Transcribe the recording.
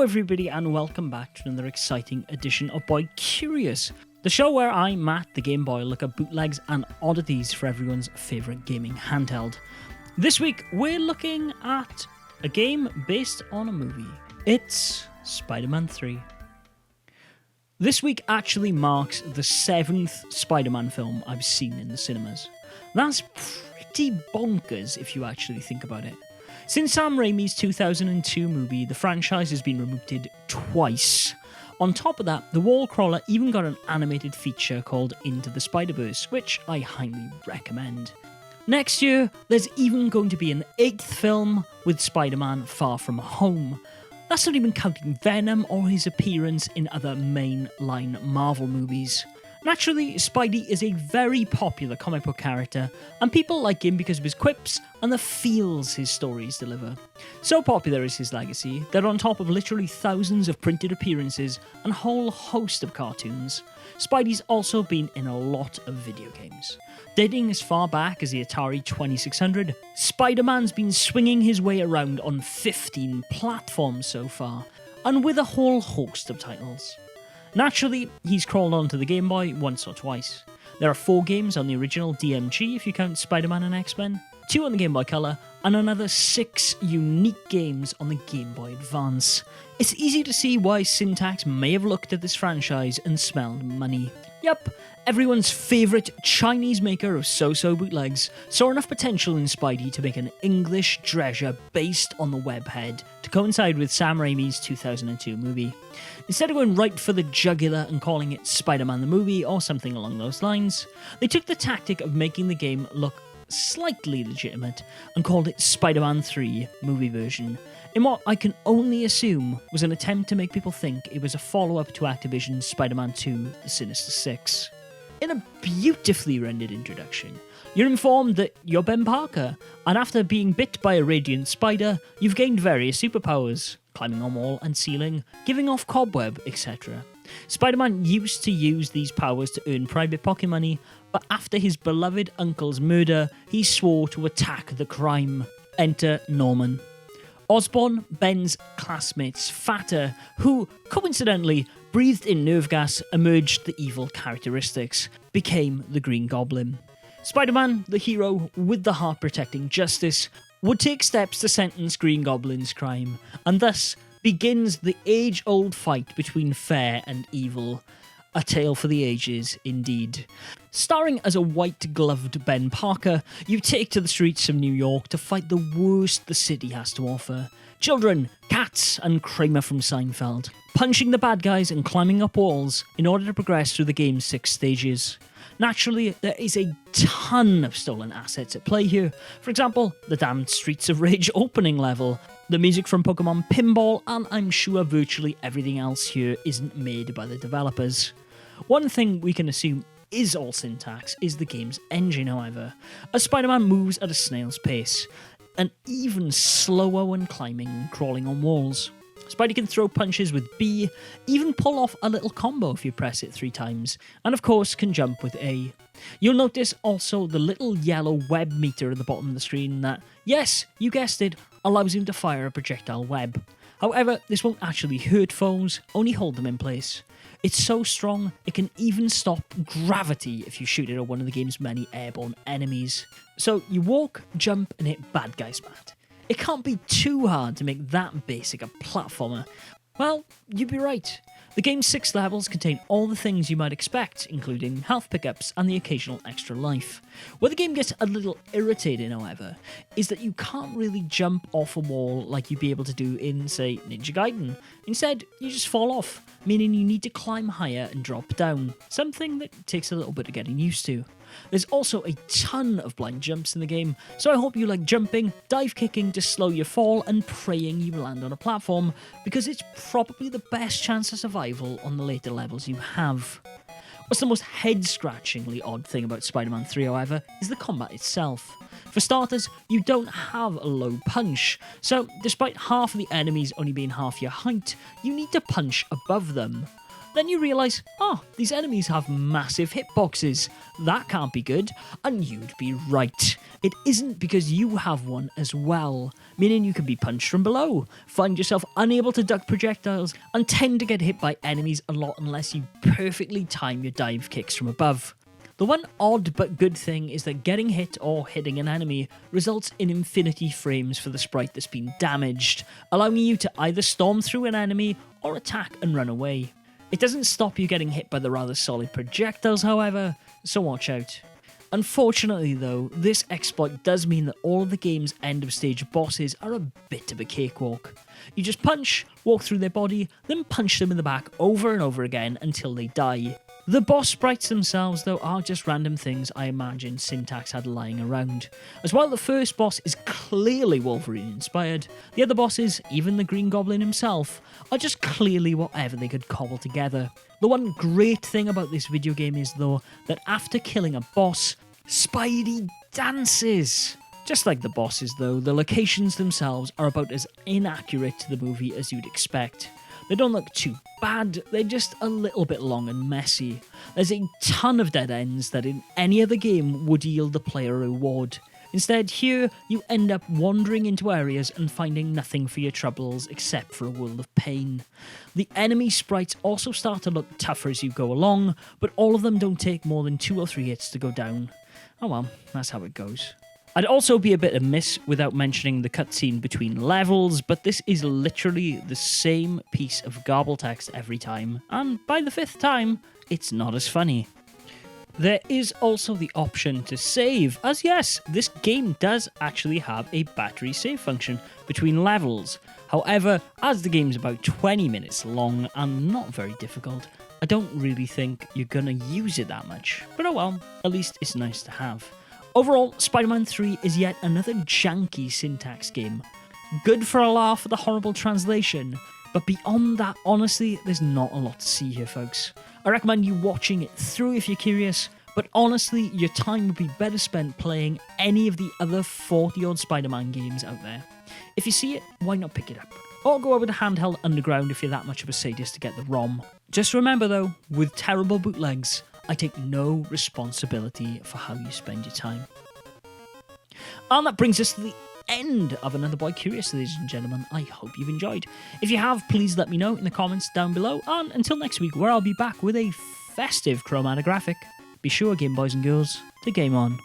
Hello everybody and welcome back to another exciting edition of Boy Curious, the show where I, Matt the Game Boy, look at bootlegs and oddities for everyone's favourite gaming handheld. This week we're looking at a game based on a movie. It's Spider-Man 3. This week actually marks the 7th Spider-Man film I've seen in the cinemas. That's pretty bonkers if you actually think about it. Since Sam Raimi's 2002 movie, the franchise has been rebooted twice. On top of that, the wall crawler even got an animated feature called Into the Spider-Verse, which I highly recommend. Next year, there's even going to be an 8th film with Spider-Man Far From Home. That's not even counting Venom or his appearance in other mainline Marvel movies. Naturally, Spidey is a very popular comic book character, and people like him because of his quips and the feels his stories deliver. So popular is his legacy that on top of literally thousands of printed appearances and a whole host of cartoons, Spidey's also been in a lot of video games. Dating as far back as the Atari 2600, Spider-Man's been swinging his way around on 15 platforms so far, and with a whole host of titles. Naturally, he's crawled onto the Game Boy once or twice. There are 4 games on the original DMG if you count Spider-Man and X-Men, 2 on the Game Boy Color, and another 6 unique games on the Game Boy Advance. It's easy to see why Sintax may have looked at this franchise and smelled money. Yep, everyone's favourite Chinese maker of so-so bootlegs saw enough potential in Spidey to make an English treasure based on the webhead to coincide with Sam Raimi's 2002 movie. Instead of going right for the jugular and calling it Spider-Man the Movie or something along those lines, they took the tactic of making the game look slightly legitimate and called it Spider-Man 3 Movie Version, in what I can only assume was an attempt to make people think it was a follow-up to Activision's Spider-Man 2 The Sinister Six. In a beautifully rendered introduction, you're informed that you're Ben Parker, and after being bit by a radiant spider, you've gained various superpowers, climbing on wall and ceiling, giving off cobweb, etc. Spider-Man used to use these powers to earn private pocket money, but after his beloved uncle's murder, he swore to attack the crime. Enter Norman. Osborn, Ben's classmate's fatter, who, coincidentally, breathed in nerve gas, emerged the evil characteristics, became the Green Goblin. Spider-Man, the hero with the heart protecting justice, would take steps to sentence Green Goblin's crime, and thus begins the age-old fight between fair and evil. A tale for the ages, indeed. Starring as a white-gloved Ben Parker, you take to the streets of New York to fight the worst the city has to offer. Children, cats, and Kramer from Seinfeld, punching the bad guys and climbing up walls in order to progress through the game's 6 stages. Naturally, there is a ton of stolen assets at play here. For example, the damned Streets of Rage opening level, the music from Pokemon Pinball, and I'm sure virtually everything else here isn't made by the developers. One thing we can assume is all Sintax is the game's engine, however, as Spider-Man moves at a snail's pace, and even slower when climbing and crawling on walls. Spidey can throw punches with B, even pull off a little combo if you press it 3 times, and of course can jump with A. You'll notice also the little yellow web meter at the bottom of the screen that, yes, you guessed it, allows him to fire a projectile web. However, this won't actually hurt foes, only hold them in place. It's so strong, it can even stop gravity if you shoot it at one of the game's many airborne enemies. So you walk, jump, and hit bad guys, Matt. It can't be too hard to make that basic a platformer. Well, you'd be right. The game's 6 levels contain all the things you might expect, including health pickups and the occasional extra life. Where the game gets a little irritating, however, is that you can't really jump off a wall like you'd be able to do in, say, Ninja Gaiden. Instead, you just fall off, meaning you need to climb higher and drop down, something that takes a little bit of getting used to. There's also a ton of blind jumps in the game, so I hope you like jumping, dive kicking to slow your fall, and praying you land on a platform, because it's probably the best chance of survival on the later levels you have. What's the most head-scratchingly odd thing about Spider-Man 3, however, is the combat itself. For starters, you don't have a low punch, so despite half of the enemies only being half your height, you need to punch above them. Then you realise, these enemies have massive hitboxes. That can't be good. And you'd be right. It isn't, because you have one as well, meaning you can be punched from below, find yourself unable to duck projectiles, and tend to get hit by enemies a lot unless you perfectly time your dive kicks from above. The one odd but good thing is that getting hit or hitting an enemy results in infinity frames for the sprite that's been damaged, allowing you to either storm through an enemy or attack and run away. It doesn't stop you getting hit by the rather solid projectiles, however, so watch out. Unfortunately though, this exploit does mean that all of the game's end of stage bosses are a bit of a cakewalk. You just punch, walk through their body, then punch them in the back over and over again until they die. The boss sprites themselves though are just random things I imagine Sintax had lying around. As while the first boss is clearly Wolverine inspired, the other bosses, even the Green Goblin himself, are just clearly whatever they could cobble together. The one great thing about this video game is though that after killing a boss, Spidey dances! Just like the bosses though, the locations themselves are about as inaccurate to the movie as you'd expect. They don't look too bad, they're just a little bit long and messy. There's a ton of dead ends that in any other game would yield the player a reward. Instead, here, you end up wandering into areas and finding nothing for your troubles except for a world of pain. The enemy sprites also start to look tougher as you go along, but all of them don't take more than 2 or 3 hits to go down. Oh well, that's how it goes. I'd also be a bit amiss without mentioning the cutscene between levels, but this is literally the same piece of garble text every time, and by the 5th time, it's not as funny. There is also the option to save, as yes, this game does actually have a battery save function between levels. However, as the game's about 20 minutes long and not very difficult, I don't really think you're gonna use it that much. But oh well, at least it's nice to have. Overall, Spider-Man 3 is yet another janky Sintax game. Good for a laugh at the horrible translation, but beyond that, honestly, there's not a lot to see here, folks. I recommend you watching it through if you're curious, but honestly, your time would be better spent playing any of the other 40-odd Spider-Man games out there. If you see it, why not pick it up? Or go over to Handheld Underground if you're that much of a sadist to get the ROM. Just remember though, with terrible bootlegs, I take no responsibility for how you spend your time. And that brings us to the end of another Boy Curious, ladies and gentlemen. I hope you've enjoyed. If you have, please let me know in the comments down below. And until next week, where I'll be back with a festive chromatographic, be sure, Game Boys and Girls, to game on.